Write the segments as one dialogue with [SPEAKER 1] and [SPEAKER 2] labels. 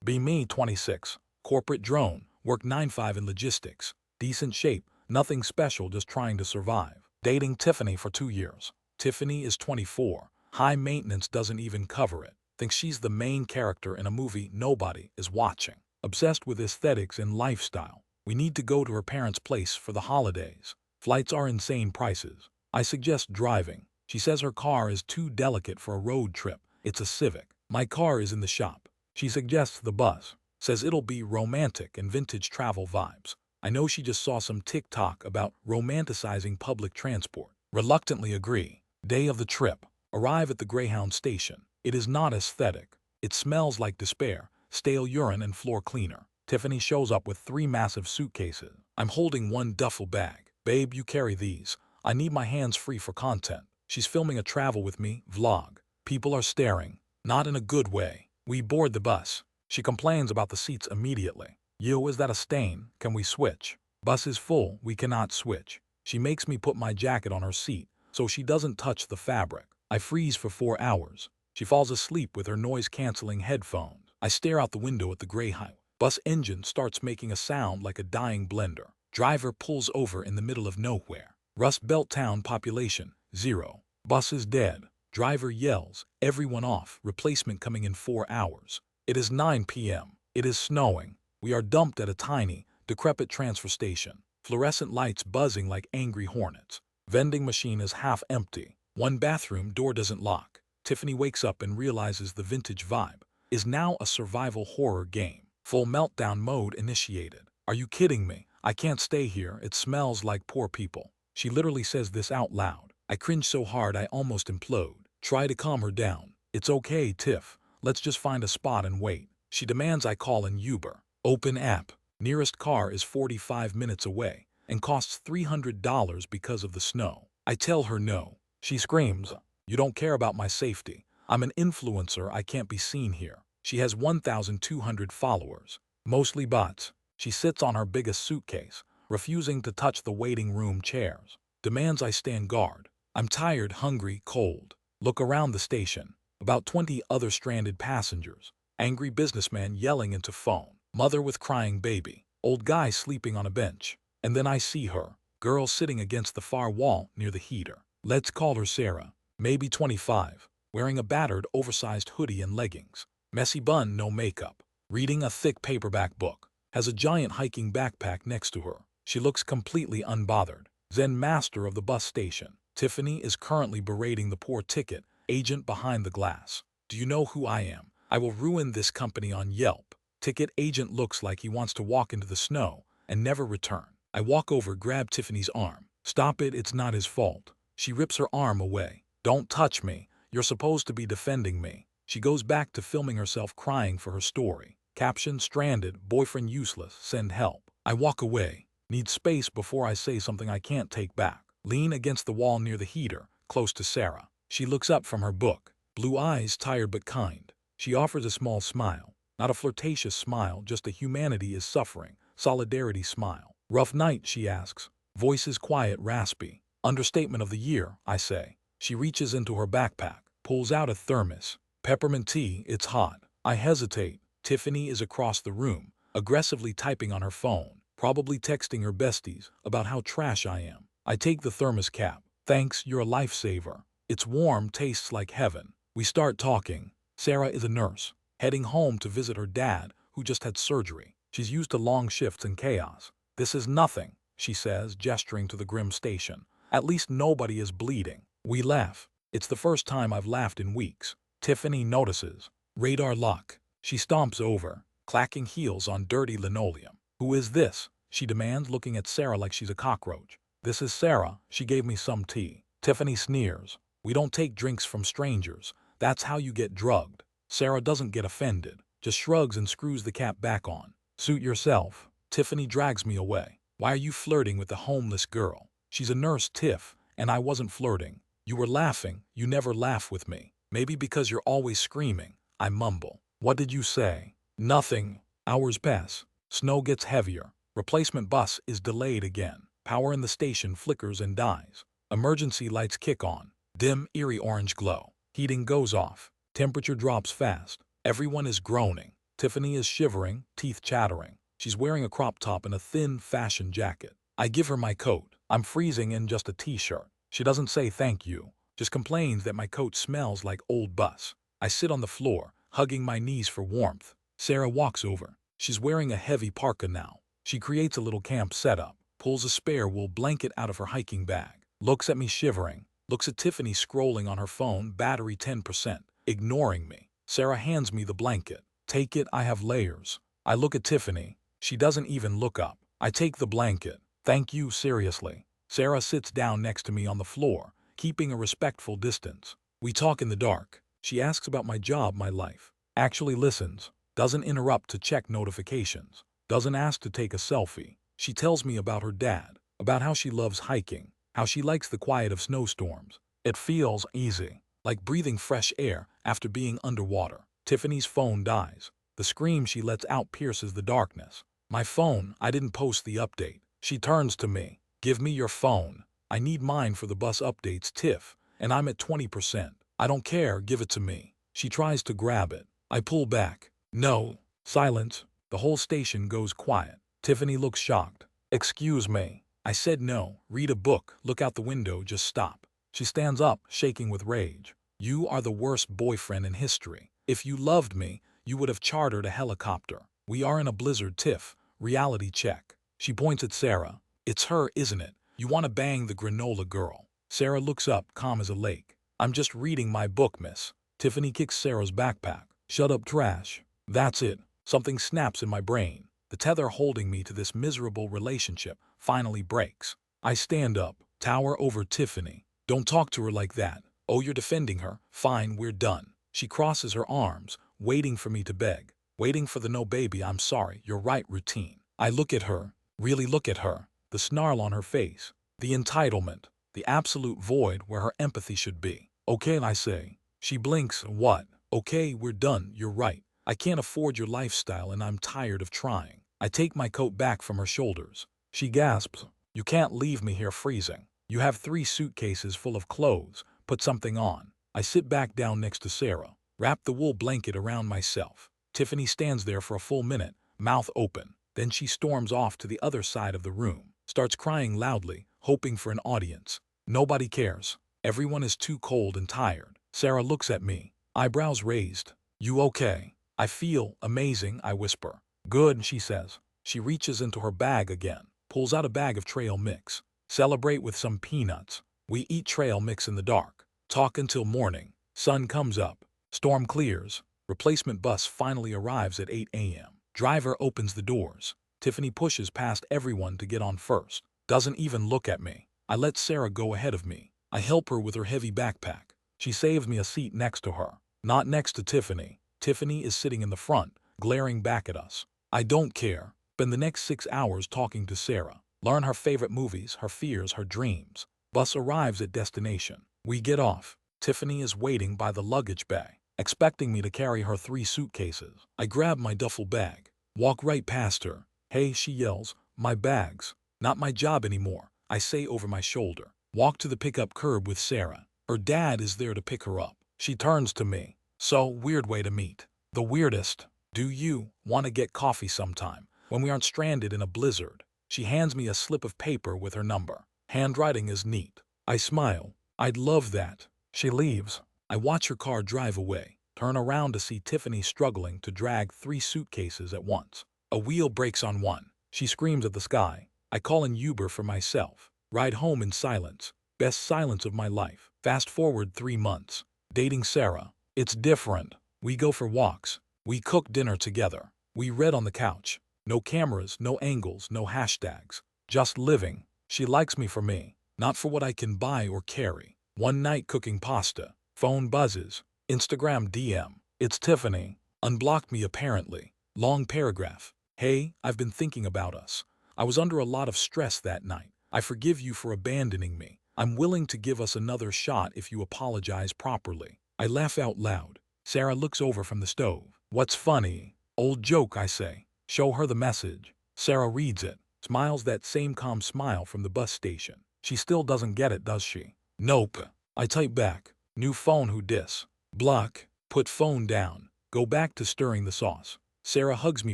[SPEAKER 1] Be me, 26. Corporate drone, work 9-5 in logistics. Decent shape, nothing special, just trying to survive. Dating Tiffany for 2 years. Tiffany is 24. High maintenance doesn't even cover it. Thinks she's the main character in a movie nobody is watching. Obsessed with aesthetics and lifestyle. We need to go to her parents' place for the holidays. Flights are insane prices. I suggest driving. She says her car is too delicate for a road trip. It's a Civic. My car is in the shop. She suggests the bus. Says it'll be romantic and vintage travel vibes. I know she just saw some TikTok about romanticizing public transport. Reluctantly agree. Day of the trip. Arrive at the Greyhound station. It is not aesthetic. It smells like despair, stale urine and floor cleaner. Tiffany shows up with 3 massive suitcases. I'm holding one duffel bag. Babe, you carry these. I need my hands free for content. She's filming a travel with me vlog. People are staring. Not in a good way. We board the bus. She complains about the seats immediately. Yo, is that a stain? Can we switch? Bus is full. We cannot switch. She makes me put my jacket on her seat so she doesn't touch the fabric. I freeze for 4 hours. She falls asleep with her noise-canceling headphones. I stare out the window at the Greyhound. Bus engine starts making a sound like a dying blender. Driver pulls over in the middle of nowhere. Rust Belt town population, 0. Bus is dead. Driver yells, everyone off, replacement coming in 4 hours. It is 9 p.m. It is snowing. We are dumped at a tiny, decrepit transfer station. Fluorescent lights buzzing like angry hornets. Vending machine is half empty. One bathroom door doesn't lock. Tiffany wakes up and realizes the vintage vibe is now a survival horror game. Full meltdown mode initiated. Are you kidding me? I can't stay here. It smells like poor people. She literally says this out loud. I cringe so hard I almost implode. Try to calm her down. It's okay, Tiff. Let's just find a spot and wait. She demands I call an Uber. Open app. Nearest car is 45 minutes away and costs $300 because of the snow. I tell her no. She screams, you don't care about my safety. I'm an influencer. I can't be seen here. She has 1,200 followers, mostly bots. She sits on her biggest suitcase, refusing to touch the waiting room chairs. Demands I stand guard. I'm tired, hungry, cold. Look around the station. About 20 other stranded passengers. Angry businessman yelling into phone. Mother with crying baby. Old guy sleeping on a bench. And then I see her. Girl sitting against the far wall near the heater. Let's call her Sarah. Maybe 25. Wearing a battered, oversized hoodie and leggings. Messy bun, no makeup. Reading a thick paperback book. Has a giant hiking backpack next to her. She looks completely unbothered. Zen master of the bus station. Tiffany is currently berating the poor ticket agent behind the glass. Do you know who I am? I will ruin this company on Yelp. Ticket agent looks like he wants to walk into the snow and never return. I walk over, grab Tiffany's arm. Stop it, it's not his fault. She rips her arm away. Don't touch me. You're supposed to be defending me. She goes back to filming herself crying for her story. Caption, stranded, boyfriend useless, send help. I walk away. Need space before I say something I can't take back. Lean against the wall near the heater, close to Sarah. She looks up from her book. Blue eyes, tired but kind. She offers a small smile. Not a flirtatious smile, just a humanity is suffering, solidarity smile. Rough night, she asks. Voice is quiet, raspy. Understatement of the year, I say. She reaches into her backpack, pulls out a thermos. Peppermint tea, it's hot. I hesitate. Tiffany is across the room, aggressively typing on her phone, probably texting her besties about how trash I am. I take the thermos cap. Thanks, you're a lifesaver. It's warm, tastes like heaven. We start talking. Sarah is a nurse, heading home to visit her dad, who just had surgery. She's used to long shifts and chaos. This is nothing, she says, gesturing to the grim station. At least nobody is bleeding. We laugh. It's the first time I've laughed in weeks. Tiffany notices. Radar lock. She stomps over, clacking heels on dirty linoleum. Who is this? She demands, looking at Sarah like she's a cockroach. This is Sarah. She gave me some tea. Tiffany sneers. We don't take drinks from strangers. That's how you get drugged. Sarah doesn't get offended, just shrugs and screws the cap back on. Suit yourself. Tiffany drags me away. Why are you flirting with the homeless girl? She's a nurse, Tiff, and I wasn't flirting. You were laughing. You never laugh with me. Maybe because you're always screaming. I mumble. What did you say? Nothing. Hours pass. Snow gets heavier. Replacement bus is delayed again. Power in the station flickers and dies. Emergency lights kick on. Dim, eerie orange glow. Heating goes off. Temperature drops fast. Everyone is groaning. Tiffany is shivering, teeth chattering. She's wearing a crop top and a thin, fashion jacket. I give her my coat. I'm freezing in just a t-shirt. She doesn't say thank you, just complains that my coat smells like old bus. I sit on the floor, hugging my knees for warmth. Sarah walks over. She's wearing a heavy parka now. She creates a little camp setup, pulls a spare wool blanket out of her hiking bag, looks at me shivering, looks at Tiffany scrolling on her phone, battery 10%, ignoring me. Sarah hands me the blanket. Take it, I have layers. I look at Tiffany. She doesn't even look up. I take the blanket. Thank you, seriously. Sarah sits down next to me on the floor, keeping a respectful distance. We talk in the dark. She asks about my job, my life. Actually listens. Doesn't interrupt to check notifications. Doesn't ask to take a selfie. She tells me about her dad, about how she loves hiking, how she likes the quiet of snowstorms. It feels easy, like breathing fresh air after being underwater. Tiffany's phone dies. The scream she lets out pierces the darkness. My phone, I didn't post the update. She turns to me. Give me your phone. I need mine for the bus updates, Tiff, and I'm at 20%. I don't care, give it to me. She tries to grab it. I pull back. No. Silence. The whole station goes quiet. Tiffany looks shocked. Excuse me. I said no. Read a book. Look out the window. Just stop. She stands up, shaking with rage. You are the worst boyfriend in history. If you loved me, you would have chartered a helicopter. We are in a blizzard, Tiff. Reality check. She points at Sarah. It's her, isn't it? You want to bang the granola girl. Sarah looks up, calm as a lake. I'm just reading my book, miss. Tiffany kicks Sarah's backpack. Shut up, trash. That's it. Something snaps in my brain. The tether holding me to this miserable relationship finally breaks. I stand up, tower over Tiffany. Don't talk to her like that. Oh, you're defending her? Fine, we're done. She crosses her arms, waiting for me to beg. Waiting for the no baby, I'm sorry, you're right routine. I look at her, really look at her. The snarl on her face. The entitlement. The absolute void where her empathy should be. Okay, I say. She blinks. What? Okay, we're done, you're right. I can't afford your lifestyle and I'm tired of trying. I take my coat back from her shoulders. She gasps. You can't leave me here freezing. You have 3 suitcases full of clothes. Put something on. I sit back down next to Sarah. Wrap the wool blanket around myself. Tiffany stands there for a full minute, mouth open. Then she storms off to the other side of the room. Starts crying loudly, hoping for an audience. Nobody cares. Everyone is too cold and tired. Sarah looks at me, eyebrows raised. You okay? I feel amazing, I whisper. Good, she says. She reaches into her bag again, pulls out a bag of trail mix. Celebrate with some peanuts. We eat trail mix in the dark. Talk until morning. Sun comes up. Storm clears. Replacement bus finally arrives at 8 a.m. Driver opens the doors. Tiffany pushes past everyone to get on first. Doesn't even look at me. I let Sarah go ahead of me. I help her with her heavy backpack. She saves me a seat next to her. Not next to Tiffany. Tiffany is sitting in the front, glaring back at us. I don't care. Spend the next 6 hours talking to Sarah. Learn her favorite movies, her fears, her dreams. Bus arrives at destination. We get off. Tiffany is waiting by the luggage bay, expecting me to carry her 3 suitcases. I grab my duffel bag. Walk right past her. Hey, she yells. My bags. Not my job anymore, I say over my shoulder. Walk to the pickup curb with Sarah. Her dad is there to pick her up. She turns to me. So, weird way to meet. The weirdest. Do you want to get coffee sometime, when we aren't stranded in a blizzard? She hands me a slip of paper with her number. Handwriting is neat. I smile. I'd love that. She leaves. I watch her car drive away. Turn around to see Tiffany struggling to drag 3 suitcases at once. A wheel breaks on one. She screams at the sky. I call an Uber for myself. Ride home in silence. Best silence of my life. Fast forward 3 months. Dating Sarah. It's different. We go for walks. We cook dinner together. We read on the couch. No cameras, no angles, no hashtags. Just living. She likes me for me, not for what I can buy or carry. One night cooking pasta. Phone buzzes. Instagram DM. It's Tiffany. Unblocked me apparently. Long paragraph. Hey, I've been thinking about us. I was under a lot of stress that night. I forgive you for abandoning me. I'm willing to give us another shot if you apologize properly. I laugh out loud. Sarah looks over from the stove. What's funny? Old joke, I say. Show her the message. Sarah reads it. Smiles that same calm smile from the bus station. She still doesn't get it, does she? Nope. I type back. New phone, who dis? Block. Put phone down. Go back to stirring the sauce. Sarah hugs me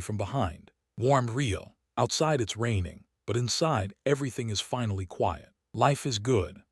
[SPEAKER 1] from behind. Warm, real. Outside it's raining, but inside everything is finally quiet. Life is good.